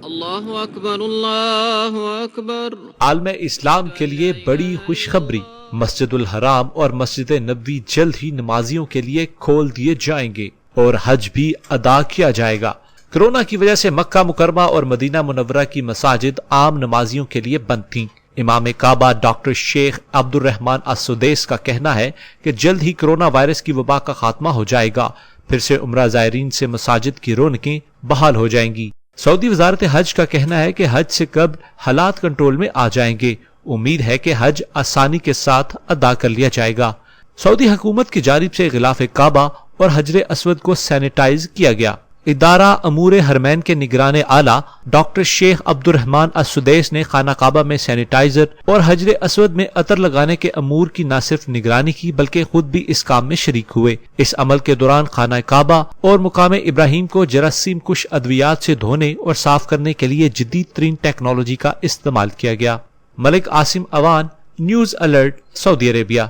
اللہ اکبر اللہ اکبر۔ عالم اسلام کے لیے بڑی خوشخبری، مسجد الحرام اور مسجد نبوی جلد ہی نمازیوں کے لیے کھول دیے جائیں گے اور حج بھی ادا کیا جائے گا۔ کرونا کی وجہ سے مکہ مکرمہ اور مدینہ منورہ کی مساجد عام نمازیوں کے لیے بند تھیں۔ امام کعبہ ڈاکٹر شیخ عبد الرحمان السدیس کا کہنا ہے کہ جلد ہی کرونا وائرس کی وبا کا خاتمہ ہو جائے گا، پھر سے عمرہ زائرین سے مساجد کی رونقیں بحال ہو جائیں گی۔ سعودی وزارت حج کا کہنا ہے کہ حج سے قبل حالات کنٹرول میں آ جائیں گے، امید ہے کہ حج آسانی کے ساتھ ادا کر لیا جائے گا۔ سعودی حکومت کی جانب سے غلاف کعبہ اور حجر اسود کو سینیٹائز کیا گیا۔ ادارہ امور حرمین کے نگران اعلیٰ ڈاکٹر شیخ عبد الرحمان السدیس نے خانہ کعبہ میں سینیٹائزر اور حجر اسود میں عطر لگانے کے امور کی نہ صرف نگرانی کی بلکہ خود بھی اس کام میں شریک ہوئے۔ اس عمل کے دوران خانہ کعبہ اور مقام ابراہیم کو جراثیم کش ادویات سے دھونے اور صاف کرنے کے لیے جدید ترین ٹیکنالوجی کا استعمال کیا گیا۔ ملک عاصم اوان، نیوز الرٹ، سعودی عربیہ۔